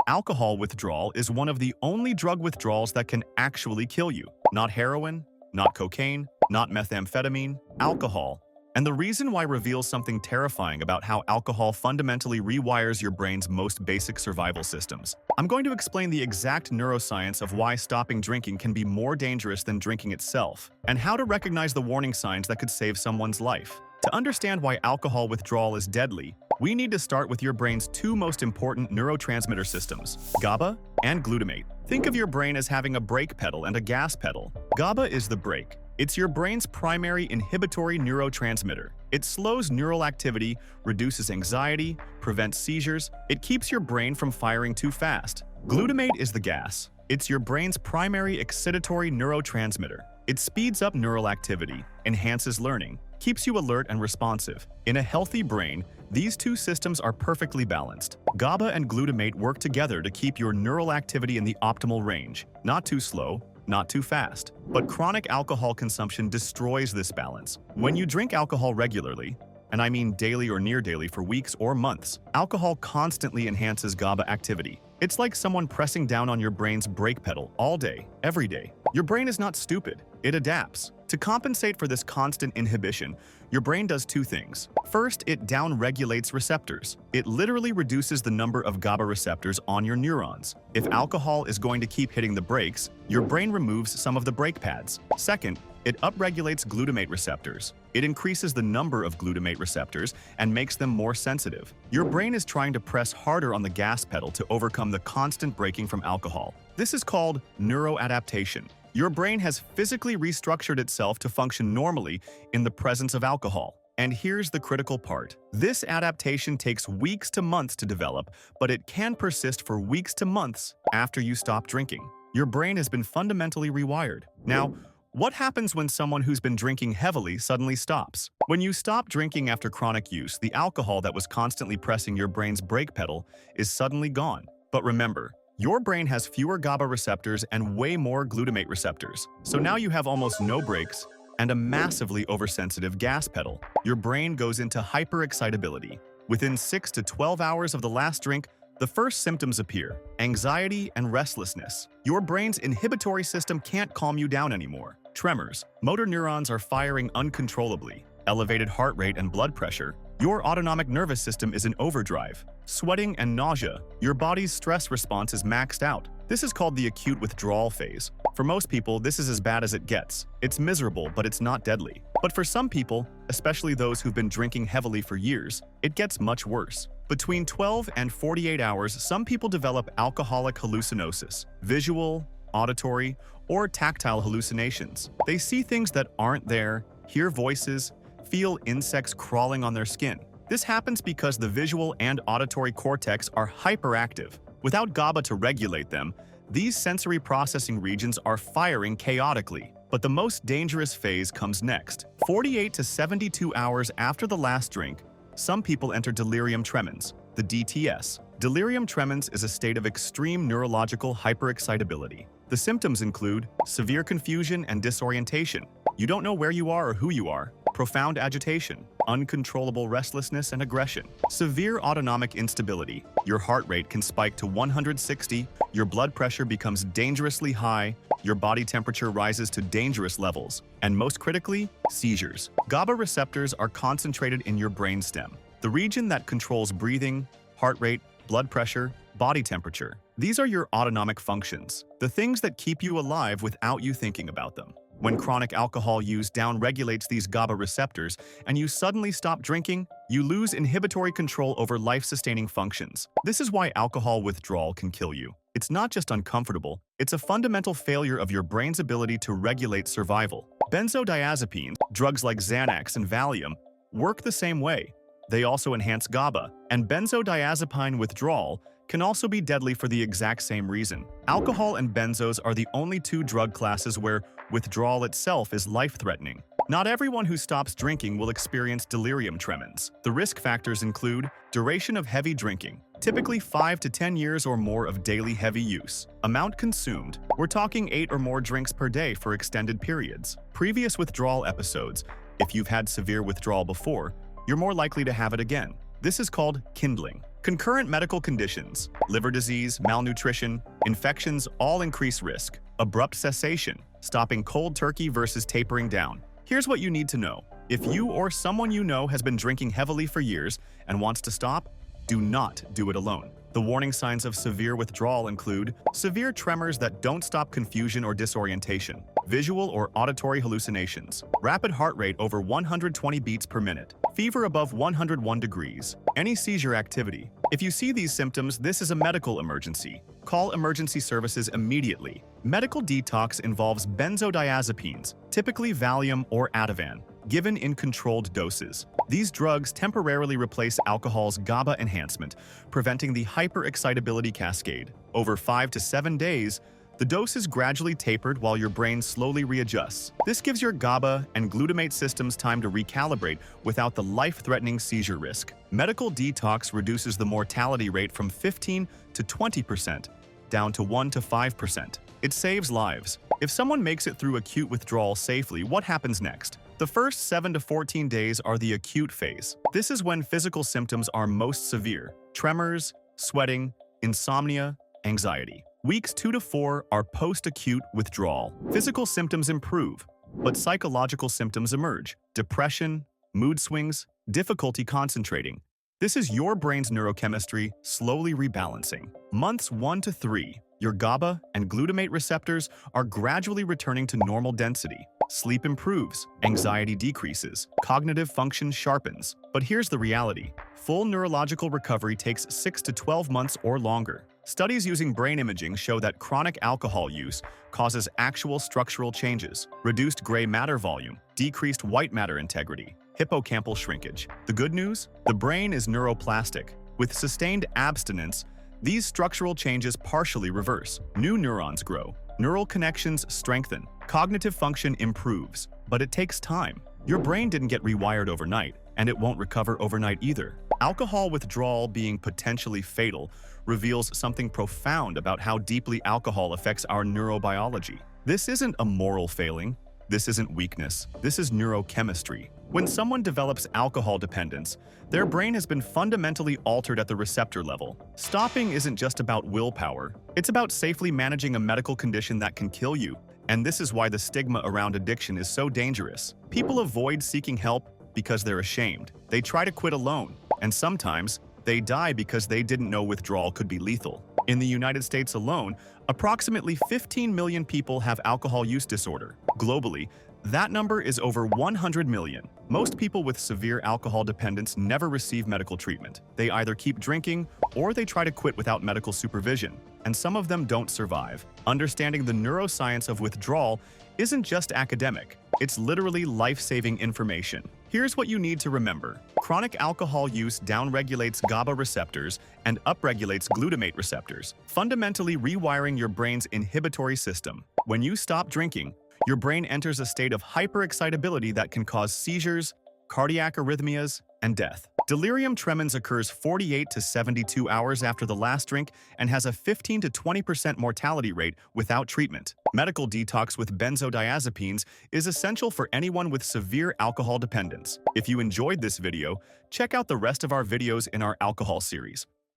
Alcohol withdrawal is one of the only drug withdrawals that can actually kill you. Not heroin, not cocaine, not methamphetamine, alcohol. And the reason why reveals something terrifying about how alcohol fundamentally rewires your brain's most basic survival systems. I'm going to explain the exact neuroscience of why stopping drinking can be more dangerous than drinking itself, and how to recognize the warning signs that could save someone's life. To understand why alcohol withdrawal is deadly, we need to start with your brain's two most important neurotransmitter systems, GABA and glutamate. Think of your brain as having a brake pedal and a gas pedal. GABA is the brake. It's your brain's primary inhibitory neurotransmitter. It slows neural activity, reduces anxiety, prevents seizures. It keeps your brain from firing too fast. Glutamate is the gas. It's your brain's primary excitatory neurotransmitter. It speeds up neural activity, enhances learning, keeps you alert and responsive. In a healthy brain, these two systems are perfectly balanced. GABA and glutamate work together to keep your neural activity in the optimal range, not too slow, not too fast. But chronic alcohol consumption destroys this balance. When you drink alcohol regularly, and I mean daily or near daily for weeks or months, alcohol constantly enhances GABA activity. It's like someone pressing down on your brain's brake pedal all day, every day. Your brain is not stupid, it adapts. To compensate for this constant inhibition, your brain does two things. First, it down-regulates receptors. It literally reduces the number of GABA receptors on your neurons. If alcohol is going to keep hitting the brakes, your brain removes some of the brake pads. Second, it upregulates glutamate receptors. It increases the number of glutamate receptors and makes them more sensitive. Your brain is trying to press harder on the gas pedal to overcome the constant braking from alcohol. This is called neuroadaptation. Your brain has physically restructured itself to function normally in the presence of alcohol. And here's the critical part. This adaptation takes weeks to months to develop, but it can persist for weeks to months after you stop drinking. Your brain has been fundamentally rewired. Now, what happens when someone who's been drinking heavily suddenly stops? When you stop drinking after chronic use, the alcohol that was constantly pressing your brain's brake pedal is suddenly gone. But remember, your brain has fewer GABA receptors and way more glutamate receptors. So now you have almost no brakes and a massively oversensitive gas pedal. Your brain goes into hyperexcitability. Within 6 to 12 hours of the last drink, the first symptoms appear: anxiety and restlessness. Your brain's inhibitory system can't calm you down anymore. Tremors, motor neurons are firing uncontrollably, elevated heart rate and blood pressure. Your autonomic nervous system is in overdrive. Sweating and nausea, your body's stress response is maxed out. This is called the acute withdrawal phase. For most people, this is as bad as it gets. It's miserable, but it's not deadly. But for some people, especially those who've been drinking heavily for years, it gets much worse. Between 12 and 48 hours, some people develop alcoholic hallucinosis, visual, auditory, or tactile hallucinations. They see things that aren't there, hear voices, feel insects crawling on their skin. This happens because the visual and auditory cortex are hyperactive. Without GABA to regulate them, these sensory processing regions are firing chaotically. But the most dangerous phase comes next. 48 to 72 hours after the last drink, some people enter delirium tremens, the DTS. Delirium tremens is a state of extreme neurological hyperexcitability. The symptoms include severe confusion and disorientation. You don't know where you are or who you are. Profound agitation, uncontrollable restlessness and aggression. Severe autonomic instability. Your heart rate can spike to 160, your blood pressure becomes dangerously high, your body temperature rises to dangerous levels, and most critically, seizures. GABA receptors are concentrated in your brainstem, the region that controls breathing, heart rate, blood pressure, body temperature. These are your autonomic functions, the things that keep you alive without you thinking about them. When chronic alcohol use down-regulates these GABA receptors and you suddenly stop drinking, you lose inhibitory control over life-sustaining functions. This is why alcohol withdrawal can kill you. It's not just uncomfortable, it's a fundamental failure of your brain's ability to regulate survival. Benzodiazepines, drugs like Xanax and Valium, work the same way. They also enhance GABA, and benzodiazepine withdrawal can also be deadly for the exact same reason. Alcohol and benzos are the only two drug classes where withdrawal itself is life-threatening. Not everyone who stops drinking will experience delirium tremens. The risk factors include duration of heavy drinking, typically 5 to 10 years or more of daily heavy use. Amount consumed, we're talking 8 or more drinks per day for extended periods. Previous withdrawal episodes, if you've had severe withdrawal before, you're more likely to have it again. This is called kindling. Concurrent medical conditions, liver disease, malnutrition, infections all increase risk. Abrupt cessation, stopping cold turkey versus tapering down. Here's what you need to know. If you or someone you know has been drinking heavily for years and wants to stop, do not do it alone. The warning signs of severe withdrawal include severe tremors that don't stop confusion or disorientation, visual or auditory hallucinations, rapid heart rate over 120 beats per minute, fever above 101 degrees, any seizure activity. If you see these symptoms, this is a medical emergency. Call emergency services immediately. Medical detox involves benzodiazepines, typically Valium or Ativan, given in controlled doses. These drugs temporarily replace alcohol's GABA enhancement, preventing the hyperexcitability cascade. Over 5 to 7 days, the dose is gradually tapered while your brain slowly readjusts. This gives your GABA and glutamate systems time to recalibrate without the life-threatening seizure risk. Medical detox reduces the mortality rate from 15 to 20%, down to 1 to 5%. It saves lives. If someone makes it through acute withdrawal safely, what happens next? The first 7 to 14 days are the acute phase. This is when physical symptoms are most severe: tremors, sweating, insomnia, anxiety. Weeks 2 to 4 are post-acute withdrawal. Physical symptoms improve, but psychological symptoms emerge: depression, mood swings, difficulty concentrating. This is your brain's neurochemistry slowly rebalancing. Months 1 to 3, your GABA and glutamate receptors are gradually returning to normal density. Sleep improves, anxiety decreases, cognitive function sharpens. But here's the reality. Full neurological recovery takes 6 to 12 months or longer. Studies using brain imaging show that chronic alcohol use causes actual structural changes: reduced gray matter volume, decreased white matter integrity, hippocampal shrinkage. The good news? The brain is neuroplastic. With sustained abstinence, these structural changes partially reverse. New neurons grow, neural connections strengthen, cognitive function improves. But it takes time. Your brain didn't get rewired overnight, and it won't recover overnight either. Alcohol withdrawal being potentially fatal reveals something profound about how deeply alcohol affects our neurobiology. This isn't a moral failing. This isn't weakness. This is neurochemistry. When someone develops alcohol dependence, their brain has been fundamentally altered at the receptor level. Stopping isn't just about willpower. It's about safely managing a medical condition that can kill you. And this is why the stigma around addiction is so dangerous. People avoid seeking help because they're ashamed. They try to quit alone. And sometimes, they die because they didn't know withdrawal could be lethal. In the United States alone, approximately 15 million people have alcohol use disorder. Globally, that number is over 100 million. Most people with severe alcohol dependence never receive medical treatment. They either keep drinking or they try to quit without medical supervision, and some of them don't survive. Understanding the neuroscience of withdrawal isn't just academic, it's literally life-saving information. Here's what you need to remember. Chronic alcohol use downregulates GABA receptors and upregulates glutamate receptors, fundamentally rewiring your brain's inhibitory system. When you stop drinking, your brain enters a state of hyperexcitability that can cause seizures, cardiac arrhythmias, and death. Delirium tremens occurs 48 to 72 hours after the last drink and has a 15 to 20% mortality rate without treatment. Medical detox with benzodiazepines is essential for anyone with severe alcohol dependence. If you enjoyed this video, check out the rest of our videos in our alcohol series.